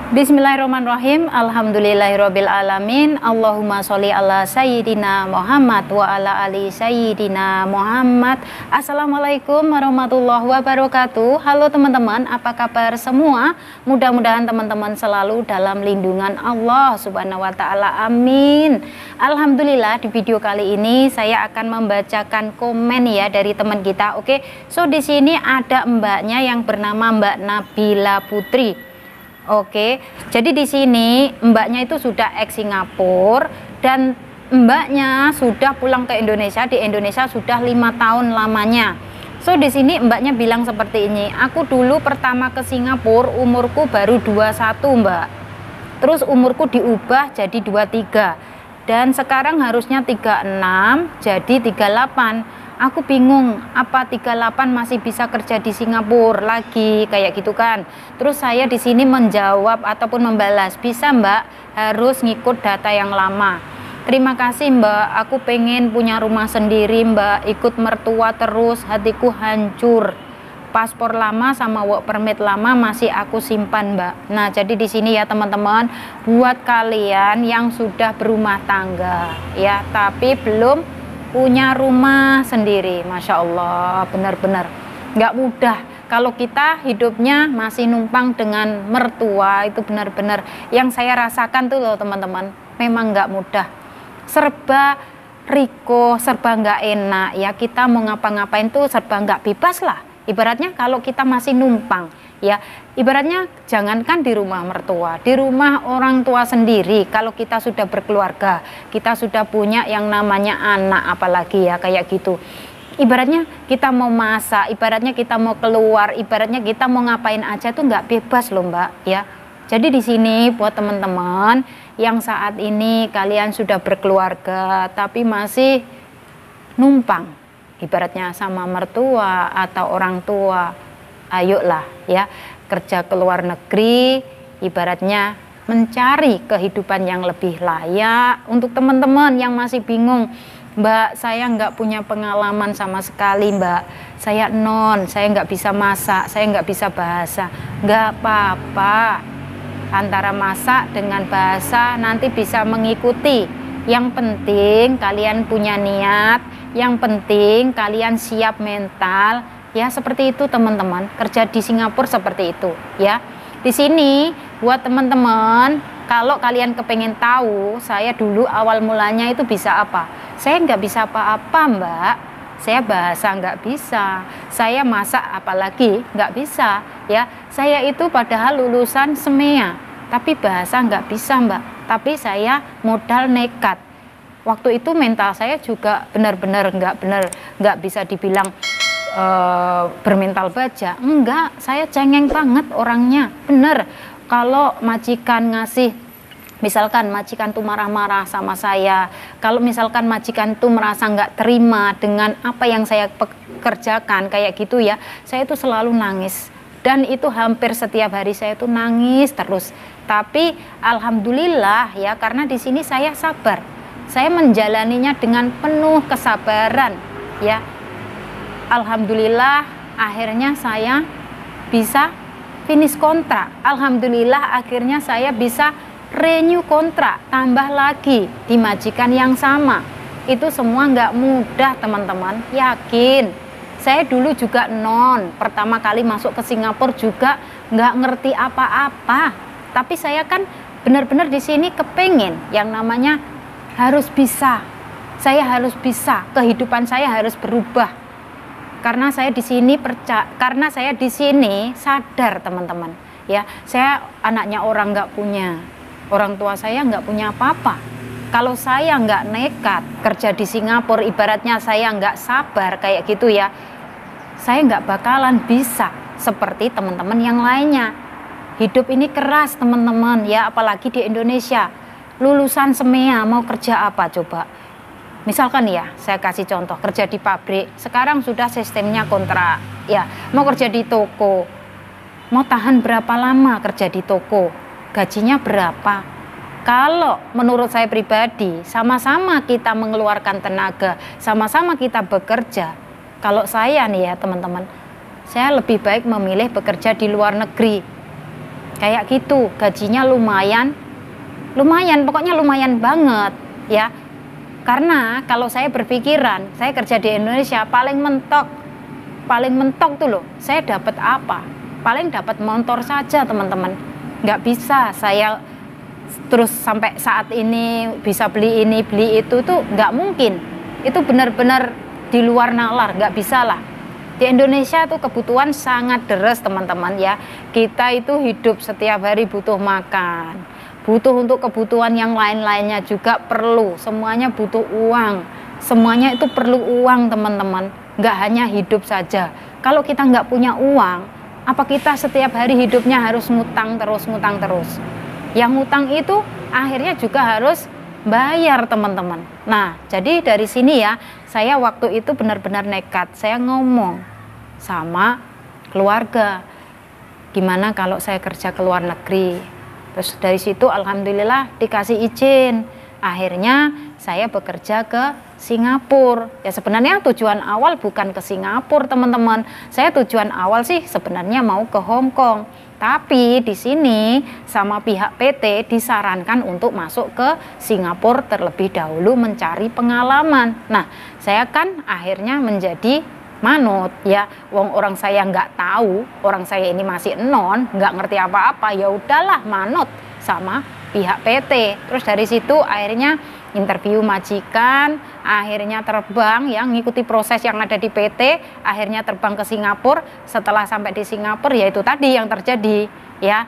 Bismillahirrahmanirrahim. Alhamdulillahirabbil alamin. Allahumma sholli ala sayyidina Muhammad wa ala ali sayyidina Muhammad. Assalamualaikum warahmatullahi wabarakatuh. Halo teman-teman, apa kabar semua? Mudah-mudahan teman-teman selalu dalam lindungan Allah Subhanahu wa taala. Amin. Alhamdulillah, di video kali ini saya akan membacakan komen ya dari teman kita. Oke. So di sini ada mbaknya yang bernama Mbak Nabila Putri. Oke, jadi di sini mbaknya itu sudah ex Singapura dan mbaknya sudah pulang ke Indonesia. Di Indonesia sudah 5 tahun lamanya. So di sini mbaknya bilang seperti ini. Aku dulu pertama ke Singapura umurku baru 21 mbak. Terus umurku diubah jadi 23. Dan sekarang harusnya 36 jadi 38. Aku bingung, apa 38 masih bisa kerja di Singapura lagi, kayak gitu kan. Terus saya di sini menjawab ataupun membalas, bisa mbak, harus ngikut data yang lama. Terima kasih mbak, aku pengen punya rumah sendiri mbak, ikut mertua terus, hatiku hancur. Paspor lama sama work permit lama masih aku simpan mbak. Nah jadi di sini ya teman-teman, buat kalian yang sudah berumah tangga ya, tapi belum punya rumah sendiri, Masya Allah, benar-benar nggak mudah. Kalau kita hidupnya masih numpang dengan mertua, itu benar-benar yang saya rasakan tuh loh teman-teman, memang nggak mudah, serba riko, serba nggak enak ya. Kita mau ngapa-ngapain tuh serba nggak bebas lah, ibaratnya kalau kita masih numpang ya. Ibaratnya jangankan di rumah mertua, di rumah orang tua sendiri, kalau kita sudah berkeluarga, kita sudah punya yang namanya anak apalagi ya, kayak gitu. Ibaratnya kita mau masak, ibaratnya kita mau keluar, ibaratnya kita mau ngapain aja tuh nggak bebas loh mbak ya. Jadi di sini buat teman-teman yang saat ini kalian sudah berkeluarga tapi masih numpang ibaratnya sama mertua atau orang tua, ayolah ya, kerja ke luar negeri, ibaratnya mencari kehidupan yang lebih layak. Untuk teman-teman yang masih bingung, mbak saya nggak punya pengalaman sama sekali mbak, saya saya nggak bisa masak, saya nggak bisa bahasa, nggak apa-apa, antara masak dengan bahasa nanti bisa mengikuti. Yang penting kalian punya niat, yang penting kalian siap mental. Ya seperti itu teman-teman, kerja di Singapura seperti itu ya. Di sini buat teman-teman, kalau kalian kepengen tahu saya dulu awal mulanya itu bisa apa, saya nggak bisa apa-apa mbak. Saya bahasa nggak bisa, saya masak apalagi nggak bisa ya. Saya itu padahal lulusan SEMEA tapi bahasa nggak bisa mbak, tapi saya modal nekat. Waktu itu mental saya juga benar-benar nggak bisa dibilang bermental baja, enggak, saya cengeng banget orangnya, bener. Kalau majikan ngasih, misalkan majikan tuh marah-marah sama saya, kalau misalkan majikan tuh merasa nggak terima dengan apa yang saya kerjakan kayak gitu ya, saya itu selalu nangis. Dan itu hampir setiap hari saya tuh nangis terus. Tapi alhamdulillah ya, karena di sini saya sabar, saya menjalaninya dengan penuh kesabaran ya. Alhamdulillah akhirnya saya bisa finish kontrak. Alhamdulillah akhirnya saya bisa renew kontrak, tambah lagi di majikan yang sama. Itu semua nggak mudah teman-teman, yakin. Saya dulu juga pertama kali masuk ke Singapura juga nggak ngerti apa-apa. Tapi saya kan benar-benar di sini kepengen yang namanya harus bisa. Saya harus bisa, kehidupan saya harus berubah. Karena saya di sini karena saya di sini sadar teman-teman ya, saya anaknya orang nggak punya, orang tua saya nggak punya apa-apa. Kalau saya nggak nekat kerja di Singapura, ibaratnya saya nggak sabar kayak gitu ya, saya nggak bakalan bisa seperti teman-teman yang lainnya. Hidup ini keras teman-teman ya, apalagi di Indonesia. Lulusan SEMEA mau kerja apa coba? Misalkan ya, saya kasih contoh, kerja di pabrik, sekarang sudah sistemnya kontrak ya. Mau kerja di toko, mau tahan berapa lama kerja di toko, gajinya berapa? Kalau menurut saya pribadi, sama-sama kita mengeluarkan tenaga, sama-sama kita bekerja. Kalau saya nih ya teman-teman, saya lebih baik memilih bekerja di luar negeri. kayak gitu, gajinya lumayan, pokoknya lumayan banget ya. Karena kalau saya berpikiran, saya kerja di Indonesia paling mentok tuh loh, saya dapat apa? Paling dapat motor saja teman-teman. Nggak bisa saya terus sampai saat ini bisa beli ini beli itu tuh nggak mungkin. Itu benar-benar di luar nalar, nggak bisa lah. Di Indonesia tuh kebutuhan sangat deres teman-teman ya. Kita itu hidup setiap hari butuh makan, butuh untuk kebutuhan yang lain-lainnya juga perlu. Semuanya butuh uang, semuanya itu perlu uang teman-teman. Nggak hanya hidup saja. Kalau kita nggak punya uang, apa kita setiap hari hidupnya harus ngutang terus? Yang ngutang itu akhirnya juga harus bayar teman-teman. Nah, jadi dari sini ya, saya waktu itu benar-benar nekat. Saya ngomong sama keluarga, gimana kalau saya kerja ke luar negeri. Terus dari situ alhamdulillah dikasih izin. Akhirnya saya bekerja ke Singapura. Ya sebenarnya tujuan awal bukan ke Singapura teman-teman. Saya tujuan awal sih sebenarnya mau ke Hong Kong. Tapi di sini sama pihak PT disarankan untuk masuk ke Singapura terlebih dahulu mencari pengalaman. Nah, saya kan akhirnya menjadi manut ya. Wong orang saya nggak tahu, orang saya ini masih nggak ngerti apa-apa. Ya udahlah manut sama pihak PT. Terus dari situ akhirnya interview majikan, akhirnya terbang yang ngikuti proses yang ada di PT, akhirnya terbang ke Singapura. Setelah sampai di Singapura ya itu tadi yang terjadi ya,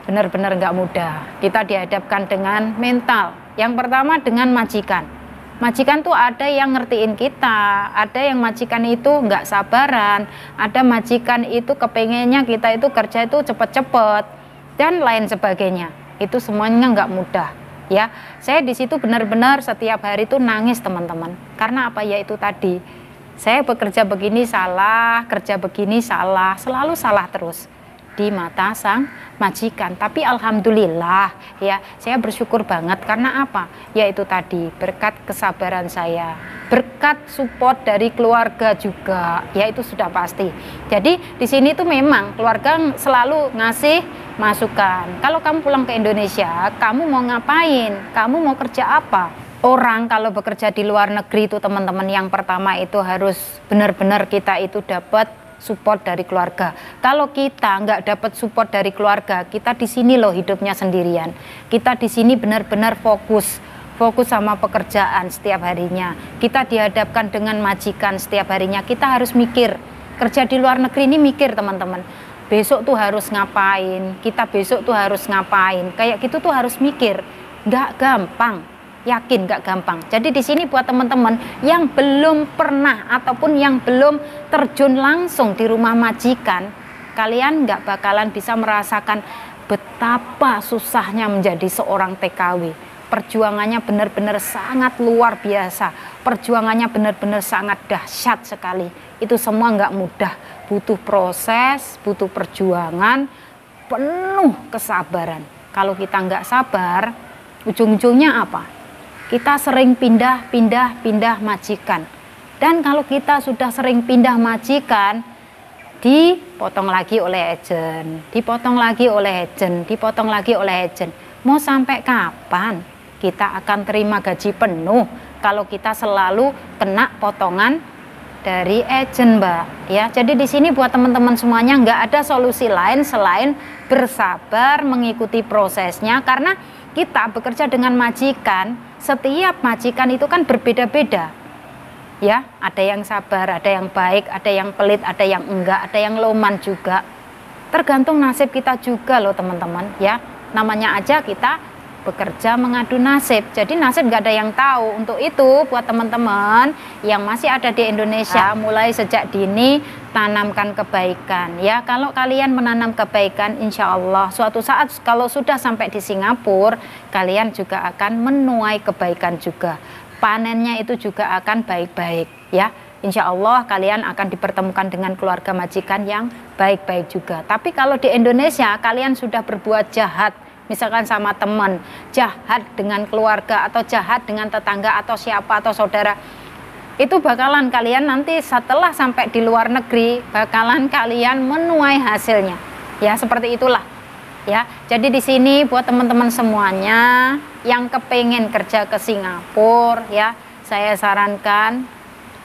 benar-benar nggak mudah. Kita dihadapkan dengan mental. Yang pertama dengan majikan. Majikan tuh ada yang ngertiin kita, ada yang majikan itu nggak sabaran, ada majikan itu kepengennya kita itu kerja itu cepet-cepet dan lain sebagainya. Itu semuanya nggak mudah ya. Saya di situ benar-benar setiap hari itu nangis teman-teman. Karena apa ya itu tadi, saya bekerja begini salah, kerja begini salah, selalu salah terus di mata sang majikan. Tapi alhamdulillah ya, saya bersyukur banget karena apa? Ya itu tadi, berkat kesabaran saya, berkat support dari keluarga juga, ya itu sudah pasti. Jadi di sini tuh memang keluarga selalu ngasih masukan. Kalau kamu pulang ke Indonesia, kamu mau ngapain? Kamu mau kerja apa? Orang kalau bekerja di luar negeri itu teman-teman, yang pertama itu harus benar-benar kita itu dapat support dari keluarga. Kalau kita nggak dapat support dari keluarga, kita di sini loh hidupnya sendirian. Kita di sini benar-benar fokus sama pekerjaan setiap harinya. Kita dihadapkan dengan majikan setiap harinya. Kita harus mikir. Kerja di luar negeri ini mikir teman-teman. Besok tuh harus ngapain? Kita besok tuh harus ngapain? Kayak gitu tuh harus mikir. Nggak gampang. Yakin gak gampang. Jadi di sini buat teman-teman yang belum pernah ataupun yang belum terjun langsung di rumah majikan, kalian gak bakalan bisa merasakan betapa susahnya menjadi seorang TKW. Perjuangannya benar-benar sangat luar biasa. Perjuangannya benar-benar sangat dahsyat sekali. Itu semua gak mudah. Butuh proses, butuh perjuangan, penuh kesabaran. Kalau kita gak sabar, ujung-ujungnya apa? Kita sering pindah majikan. Dan kalau kita sudah sering pindah majikan, dipotong lagi oleh agen, dipotong lagi oleh agen. Mau sampai kapan kita akan terima gaji penuh kalau kita selalu kena potongan dari agen, Mbak? Ya, jadi di sini buat teman-teman semuanya nggak ada solusi lain selain bersabar mengikuti prosesnya, karena kita bekerja dengan majikan, setiap majikan itu kan berbeda-beda. Ya, ada yang sabar, ada yang baik, ada yang pelit, ada yang enggak, ada yang loman juga. Tergantung nasib kita juga loh teman-teman ya. Namanya aja kita bekerja mengadu nasib. Jadi nasib nggak ada yang tahu. Untuk itu buat teman-teman yang masih ada di Indonesia, mulai sejak dini tanamkan kebaikan ya. Kalau kalian menanam kebaikan, insya Allah suatu saat kalau sudah sampai di Singapura, kalian juga akan menuai kebaikan juga. Panennya itu juga akan baik-baik ya. Insya Allah kalian akan dipertemukan dengan keluarga majikan yang baik-baik juga. Tapi kalau di Indonesia kalian sudah berbuat jahat, misalkan sama teman, jahat dengan keluarga atau jahat dengan tetangga atau siapa atau saudara, itu bakalan kalian nanti setelah sampai di luar negeri bakalan kalian menuai hasilnya ya. Seperti itulah ya. Jadi di sini buat teman-teman semuanya yang kepengen kerja ke Singapura ya, saya sarankan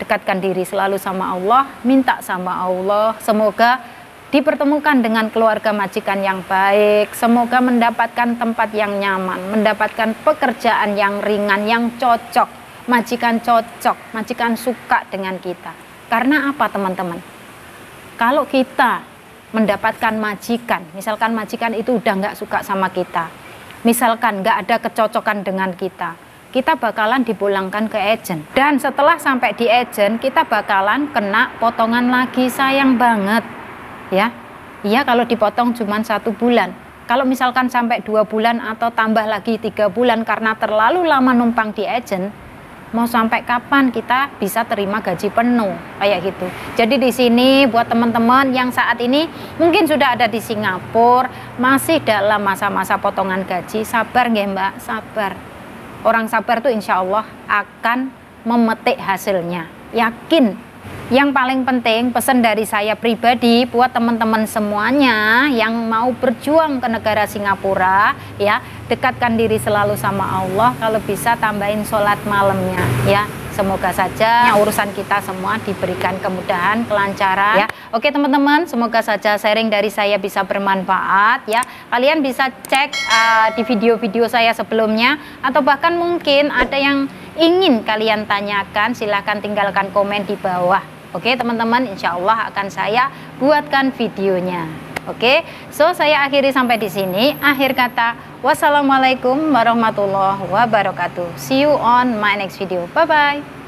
dekatkan diri selalu sama Allah, minta sama Allah, semoga dipertemukan dengan keluarga majikan yang baik, semoga mendapatkan tempat yang nyaman, mendapatkan pekerjaan yang ringan, yang cocok, majikan cocok, majikan suka dengan kita. Karena apa teman-teman? Kalau kita mendapatkan majikan, misalkan majikan itu udah nggak suka sama kita, misalkan nggak ada kecocokan dengan kita, kita bakalan dipulangkan ke agen. Dan setelah sampai di agen, kita bakalan kena potongan lagi, sayang banget. Ya, iya kalau dipotong cuma 1 bulan. Kalau misalkan sampai 2 bulan atau tambah lagi 3 bulan karena terlalu lama numpang di agen, mau sampai kapan kita bisa terima gaji penuh kayak gitu. Jadi di sini buat teman-teman yang saat ini mungkin sudah ada di Singapura, masih dalam masa-masa potongan gaji, sabar nggih Mbak, sabar. Orang sabar tuh insya Allah akan memetik hasilnya, yakin. Yang paling penting pesan dari saya pribadi buat teman-teman semuanya yang mau berjuang ke negara Singapura ya, dekatkan diri selalu sama Allah, kalau bisa tambahin sholat malamnya ya. Semoga saja urusan kita semua diberikan kemudahan, kelancaran ya. Oke teman-teman, semoga saja sharing dari saya bisa bermanfaat ya. Kalian bisa cek di video-video saya sebelumnya, atau bahkan mungkin ada yang ingin kalian tanyakan, silahkan tinggalkan komen di bawah. Oke teman-teman, insya Allah akan saya buatkan videonya. Oke, so saya akhiri sampai di sini. Akhir kata, wassalamualaikum warahmatullahi wabarakatuh. See you on my next video. Bye bye.